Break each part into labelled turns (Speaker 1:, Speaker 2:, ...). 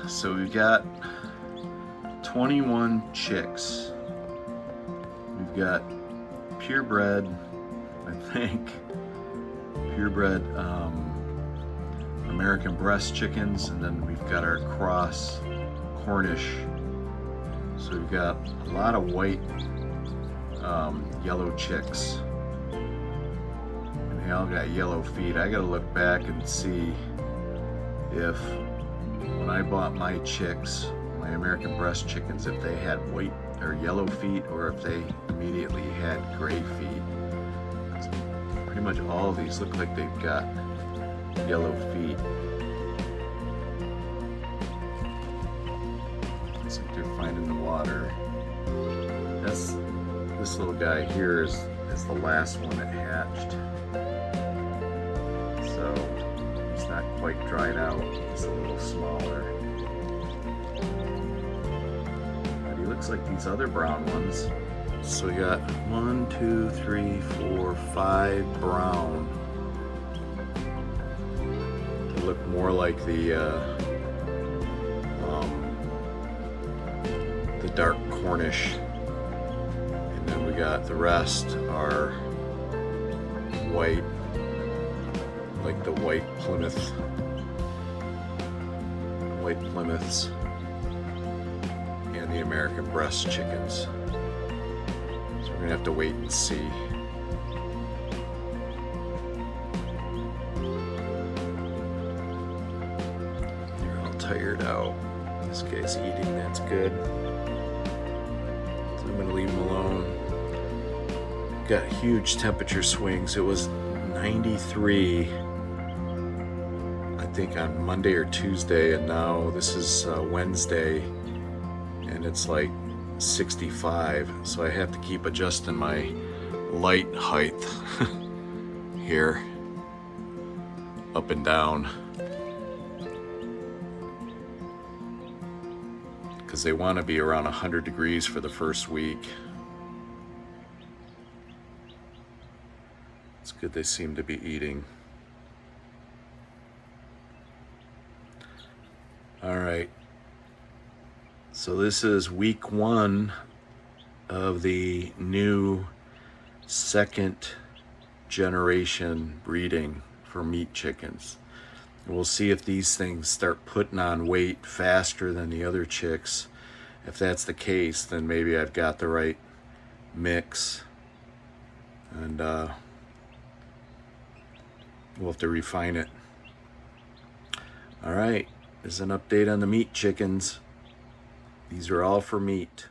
Speaker 1: So we've got 21 chicks. We've got purebred, I think, purebred American breast chickens, and then we've got our cross Cornish. So we've got a lot of white yellow chicks, and they all got yellow feet. I gotta look back and see if when I bought my chicks, my American breast chickens, if they had white or yellow feet or if they immediately had gray feet. Pretty much all of these look like they've got yellow feet. Looks like they're finding the water. This little guy here is the last one that hatched. So he's not quite dried out. He's a little smaller. But he looks like these other brown ones. So we got 1, 2, 3, 4, 5 brown. They look more like the dark Cornish. And then we got the rest are white, like the white Plymouths. And the American breast chickens. So we're gonna have to wait and see. They're all tired out. This guy's eating, that's good. So I'm gonna leave him alone. Got huge temperature swings. It was 93, I think, on Monday or Tuesday, and now this is Wednesday, and it's like 65. So I have to keep adjusting my light height here, up and down, because they want to be around 100 degrees for the first week. It's good they seem to be eating. All right. So this is week 1 of the new second generation breeding for meat chickens. We'll see if these things start putting on weight faster than the other chicks. If that's the case, then maybe I've got the right mix, and we'll have to refine it. All right, this is an update on the meat chickens. These are all for meat.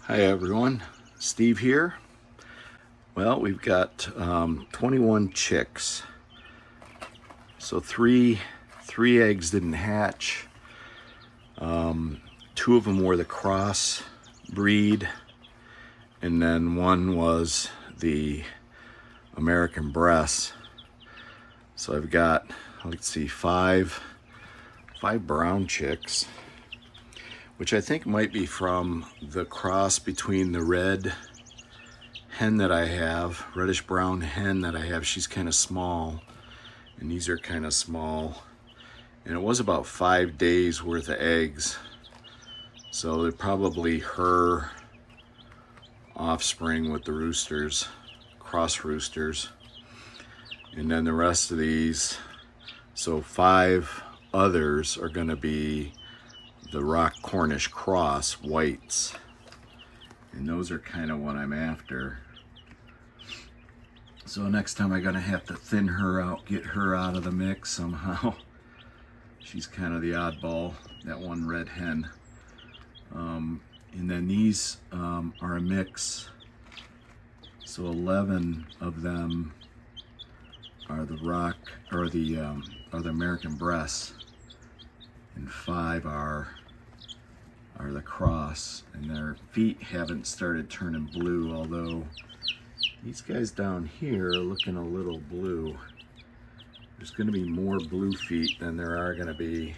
Speaker 1: Hi everyone, Steve here. Well, we've got 21 chicks. So three eggs didn't hatch. 2 of them were the cross breed, and then 1 was the American breast. So I've got, let's see, five brown chicks, which I think might be from the cross between the red hen that I have, reddish brown hen that I have. She's kind of small, and these are kind of small. And it was about 5 days worth of eggs. So they're probably her offspring with the roosters, cross roosters. And then the rest of these, so 5 others are gonna be the Rock Cornish cross whites. And those are kind of what I'm after. So next time I'm gonna have to thin her out, get her out of the mix somehow. She's kind of the oddball, that one red hen. And then these are a mix. So 11 of them are the rock, or the American breasts, and 5 are the cross. And their feet haven't started turning blue, although these guys down here are looking a little blue. There's going to be more blue feet than there are going to be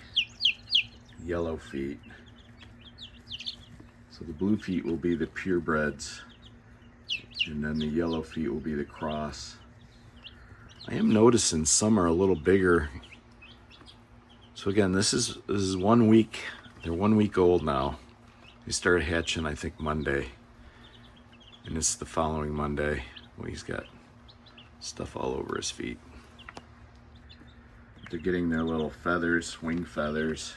Speaker 1: yellow feet. So the blue feet will be the purebreds, and then the yellow feet will be the cross. I am noticing some are a little bigger. So again, this is 1 week. They're 1 week old now. They started hatching, I think, Monday. And it's the following Monday. Well, he's got stuff all over his feet. They're getting their little feathers, wing feathers.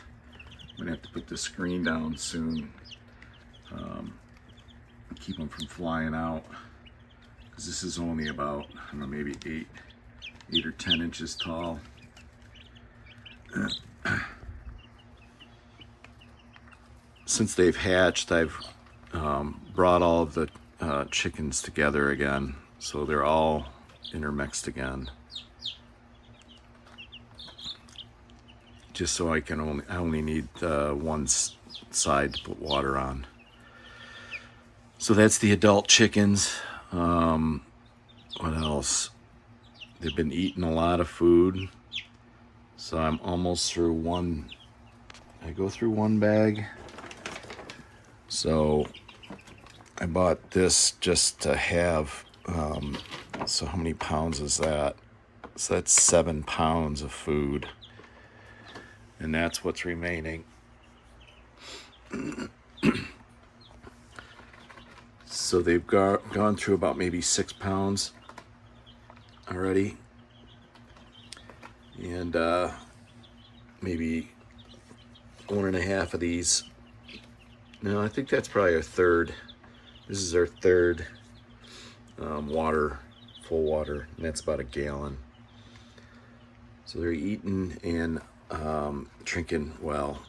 Speaker 1: I'm gonna have to put the screen down soon. Keep them from flying out. Because this is only about, I don't know, maybe 8 or 10 inches tall. Since they've hatched, I've brought all of the chickens together again, so they're all intermixed again. Just so I only need one side to put water on. So that's the adult chickens. What else? They've been eating a lot of food. So I'm almost through one. I go through one bag. So I bought this just to have. So how many pounds is that? So that's 7 pounds of food. And that's what's remaining. So they've gone through about maybe 6 pounds already. And maybe 1.5 of these. No, I think that's probably our third. This is our third water, full water, and that's about 1 gallon. So they're eating and drinking well.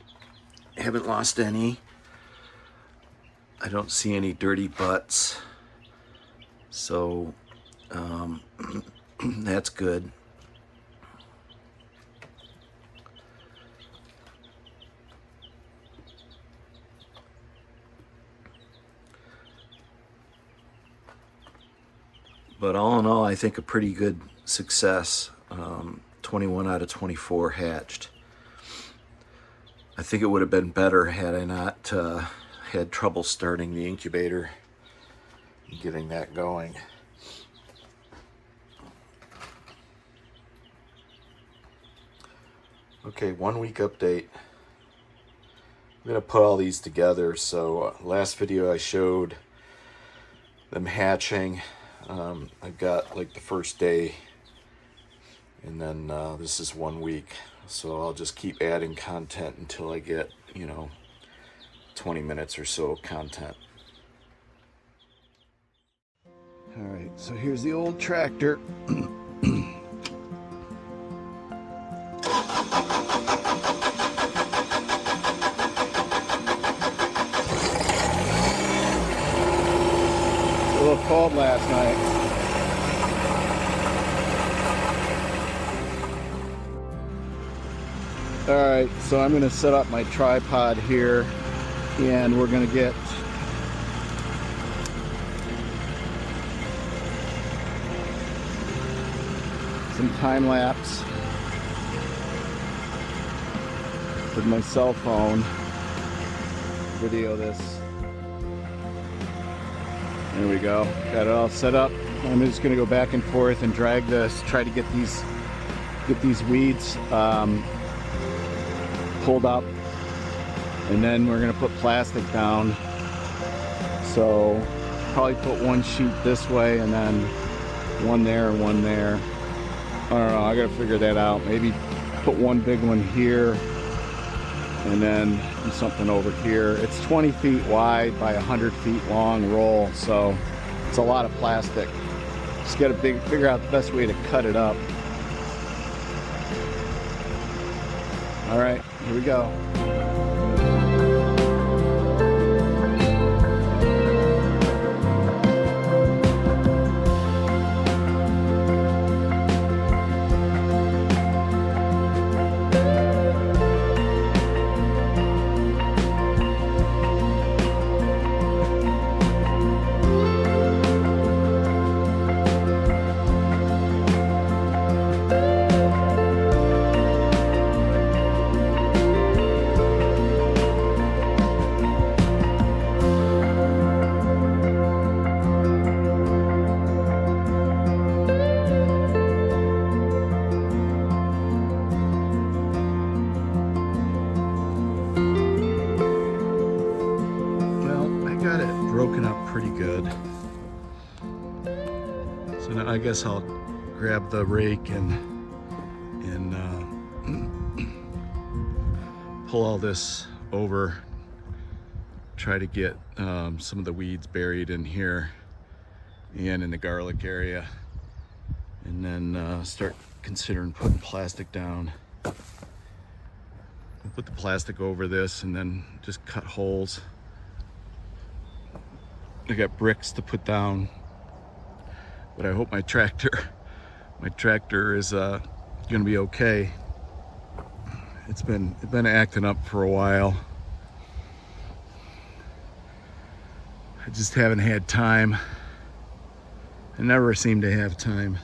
Speaker 1: Haven't lost any. I don't see any dirty butts. So that's good. But all in all, I think a pretty good success. 21 out of 24 hatched. I think it would have been better had I not had trouble starting the incubator and getting that going. Okay, 1 week update. I'm gonna put all these together. So last video I showed them hatching. I've got like the first day, and then this is 1 week. So I'll just keep adding content until I get, 20 minutes or so of content. All right, so here's the old tractor. A little cold last night. All right, so I'm going to set up my tripod here, and we're going to get some time lapse with my cell phone. Video this. There we go. Got it all set up. I'm just going to go back and forth and drag this. Try to get these weeds pulled up, and then we're going to put plastic down. So probably put one sheet this way, and then one there and one there. I don't know. I got to figure that out. Maybe put one big one here, and then do something over here. It's 20 feet wide by 100 feet long roll, so it's a lot of plastic. Just got to figure out the best way to cut it up. All right, here we go. So now I guess I'll grab the rake and pull all this over, try to get some of the weeds buried in here and in the garlic area, and then start considering putting plastic down. I'll put the plastic over this and then just cut holes. I got bricks to put down, but I hope my tractor is gonna be okay. It's been acting up for a while. I just haven't had time. I never seem to have time.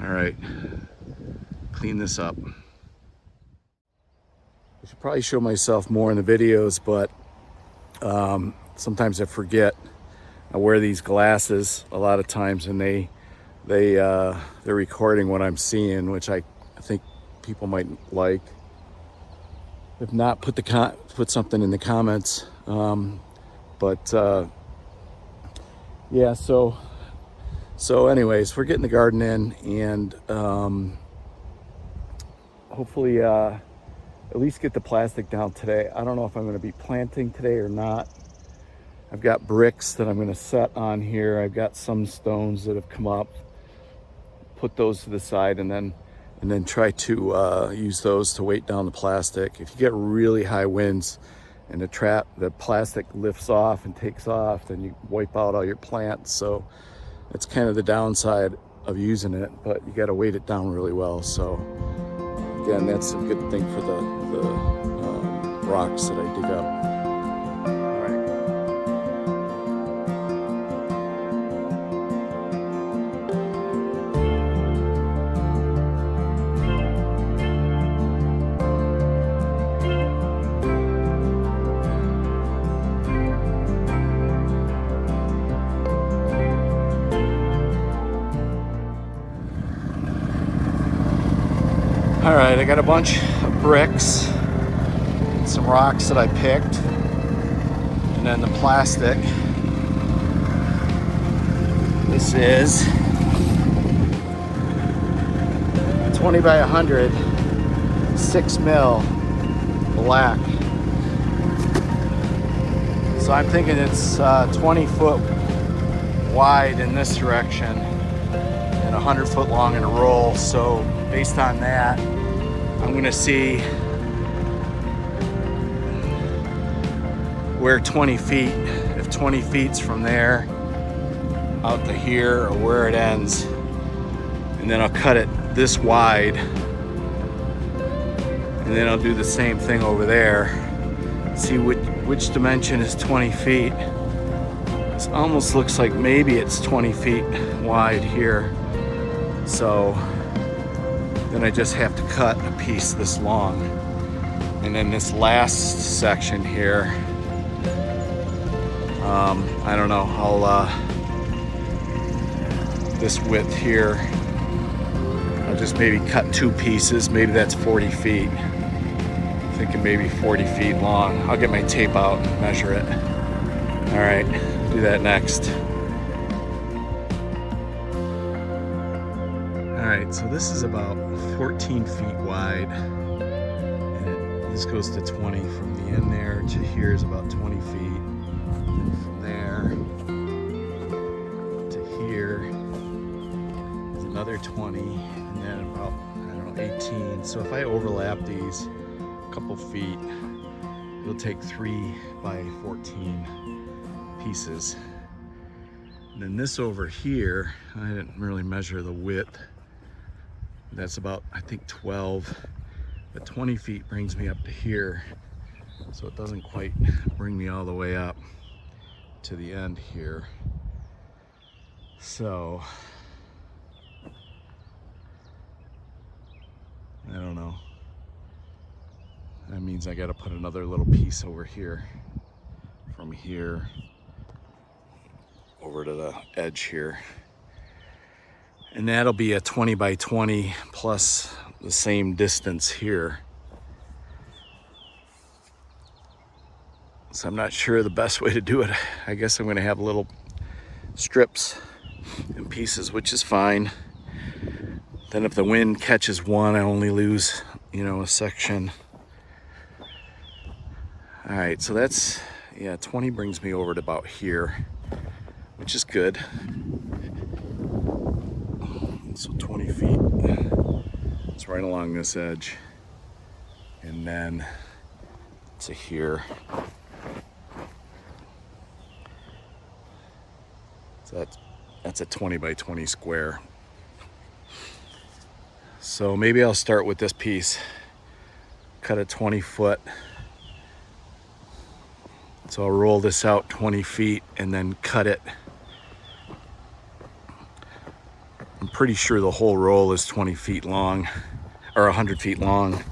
Speaker 1: All right, clean this up. I should probably show myself more in the videos, but sometimes I forget. I wear these glasses a lot of times, and they're recording what I'm seeing, which I think people might like. If not, put something in the comments. Yeah. So anyways, we're getting the garden in, and hopefully at least get the plastic down today. I don't know if I'm going to be planting today or not. I've got bricks that I'm going to set on here. I've got some stones that have come up. Put those to the side, and then try to use those to weight down the plastic. If you get really high winds and the plastic lifts off and takes off, then you wipe out all your plants. So it's kind of the downside of using it, but you got to weight it down really well. So again, that's a good thing for the rocks that I dig up. All right, I got a bunch of bricks, some rocks that I picked, and then the plastic. This is 20 by 100, 6 mil black. So I'm thinking it's 20 foot wide in this direction and 100 foot long in a roll. So based on that, I'm gonna see where 20 feet, if 20 feet's from there out to here or where it ends. And then I'll cut it this wide. And then I'll do the same thing over there. See which dimension is 20 feet. This almost looks like maybe it's 20 feet wide here. So then I just have to cut a piece this long. And then this last section here, I don't know, this width here, I'll just maybe cut 2 pieces. Maybe that's 40 feet. I'm thinking maybe 40 feet long. I'll get my tape out and measure it. All right, do that next. All right, so this is about 14 feet wide, and this goes to 20 from the end there to here is about 20 feet, and from there to here is another 20, and then about, I don't know, 18. So if I overlap these a couple feet, it'll take 3 by 14 pieces. And then this over here, I didn't really measure the width. That's about, I think, 12, but 20 feet brings me up to here. So it doesn't quite bring me all the way up to the end here. So, I don't know. That means I got to put another little piece over here, from here over to the edge here. And that'll be a 20 by 20 plus the same distance here. So I'm not sure the best way to do it. I guess I'm gonna have little strips and pieces, which is fine. Then if the wind catches one, I only lose, a section. All right, so that's, 20 brings me over to about here, which is good. So 20 feet, it's right along this edge. And then to here. So that's a 20 by 20 square. So maybe I'll start with this piece, cut a 20 foot. So I'll roll this out 20 feet and then cut it. I'm pretty sure the whole roll is 20 feet long, or 100 feet long.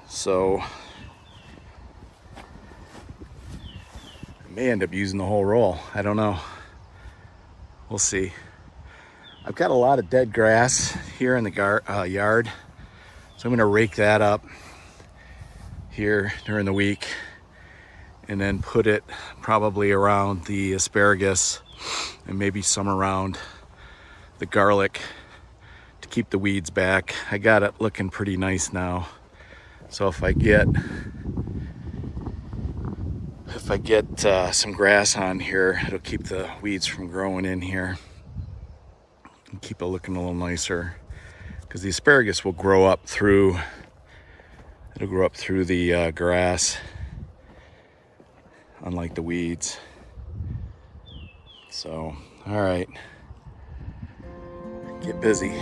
Speaker 1: So I may end up using the whole roll. I don't know. We'll see. I've got a lot of dead grass here in the yard, so I'm gonna rake that up here during the week and then put it probably around the asparagus and maybe some around the garlic to keep the weeds back. I got it looking pretty nice now. So if I get some grass on here, it'll keep the weeds from growing in here and keep it looking a little nicer, because the asparagus will grow up through the grass, unlike the weeds. So, all right, get busy.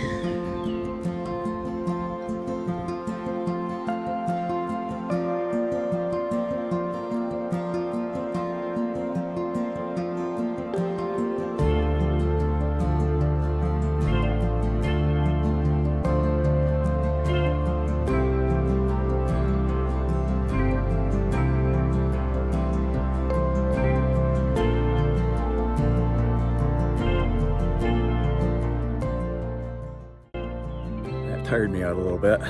Speaker 1: Tired me out a little bit.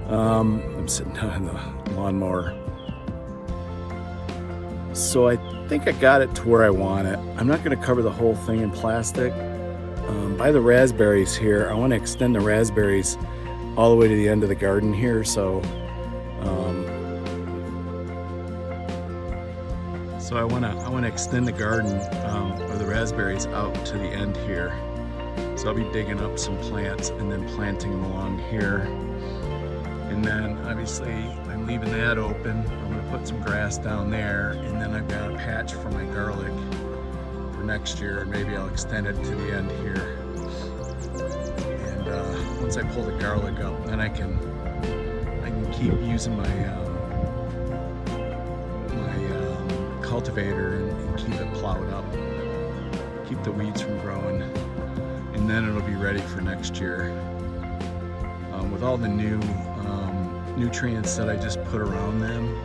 Speaker 1: I'm sitting down in the lawnmower. So I think I got it to where I want it. I'm not going to cover the whole thing in plastic. By the raspberries here, I want to extend the raspberries all the way to the end of the garden here. So I want to extend the garden or the raspberries out to the end here. So I'll be digging up some plants and then planting them along here. And then obviously I'm leaving that open. I'm gonna put some grass down there, and then I've got a patch for my garlic for next year. Maybe I'll extend it to the end here. And once I pull the garlic up, then I can keep using my cultivator and keep it plowed up, keep the weeds from growing. And then it'll be ready for next year. With all the new nutrients that I just put around them,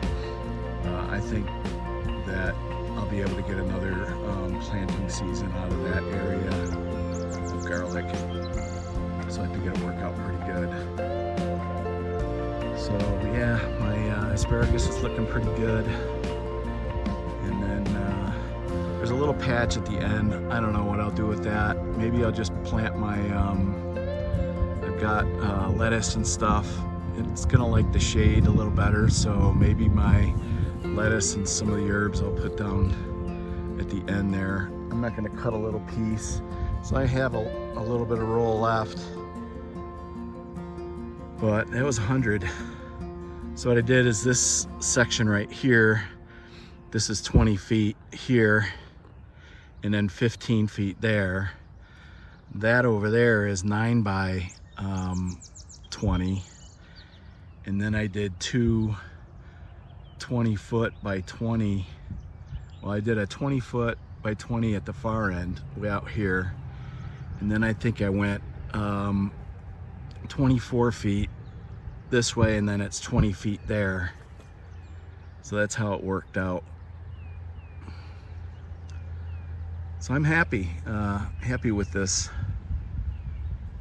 Speaker 1: I think that I'll be able to get another planting season out of that area of garlic. So I think it'll work out pretty good. So yeah, my asparagus is looking pretty good. And then there's a little patch at the end. I don't know what I'll do with that. Maybe I'll just plant my, I've got lettuce and stuff. It's gonna like the shade a little better, so maybe my lettuce and some of the herbs I'll put down at the end there. I'm not gonna cut a little piece. So I have a little bit of roll left, but it was 100. So what I did is this section right here, this is 20 feet here, and then 15 feet there. That over there is 9 by 20. And then I did two 20 foot by 20. Well, I did a 20 foot by 20 at the far end, way out here. And then I think I went 24 feet this way, and then it's 20 feet there. So that's how it worked out. So I'm happy with this.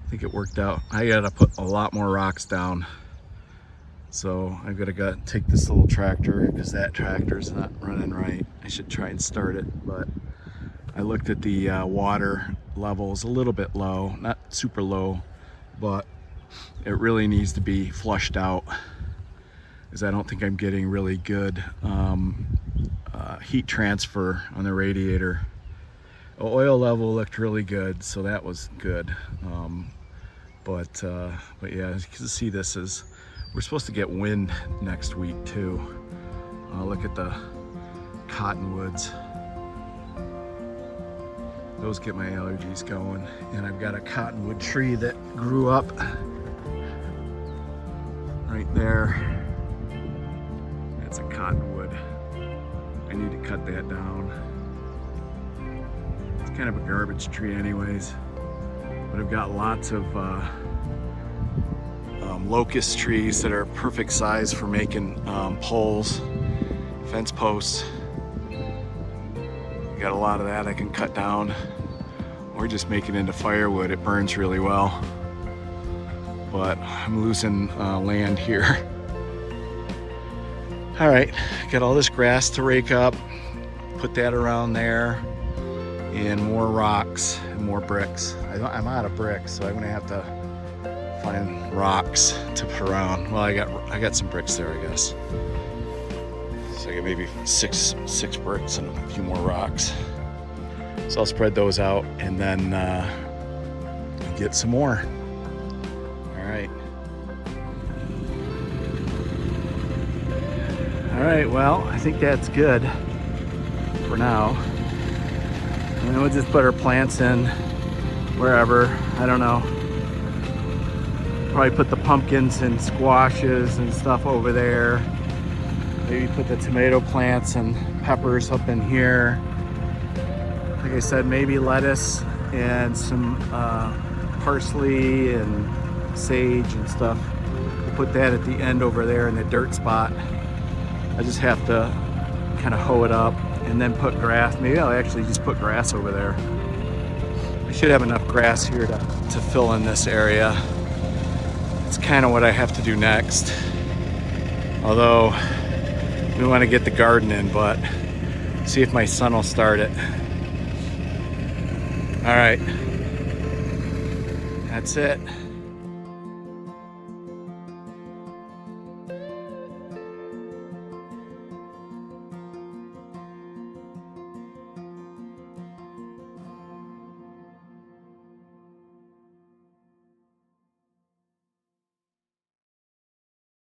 Speaker 1: I think it worked out. I gotta put a lot more rocks down So I've got to take this little tractor because that tractor's not running right. I should try and start it, but I looked at the water levels a little bit low, not super low, but it really needs to be flushed out because I don't think I'm getting really good heat transfer on the radiator. The oil level looked really good, so that was good. But yeah, as you can see, we're supposed to get wind next week too. Look at the cottonwoods. Those get my allergies going. And I've got a cottonwood tree that grew up right there. That's a cottonwood. I need to cut that down. It's kind of a garbage tree anyways. But I've got lots of locust trees that are perfect size for making poles, fence posts. Got a lot of that I can cut down or just make it into firewood. It burns really well, but I'm losing land here. All right, got all this grass to rake up, put that around there, and more rocks and more bricks. I'm out of bricks, so I'm gonna have to find rocks to put around. Well, I got some bricks there, I guess. So I got maybe six bricks and a few more rocks. So I'll spread those out and then get some more. All right. All right, well, I think that's good for now. And we'll just put our plants in wherever, I don't know. Probably put the pumpkins and squashes and stuff over there. Maybe put the tomato plants and peppers up in here. Like I said, maybe lettuce and some parsley and sage and stuff. We'll put that at the end over there in the dirt spot. I just have to kind of hoe it up and then put grass. Maybe I'll actually just put grass over there. I should have enough grass here to fill in this area. It's kind of what I have to do next. Although we want to get the garden in, but see if my son will start it. All right, that's it.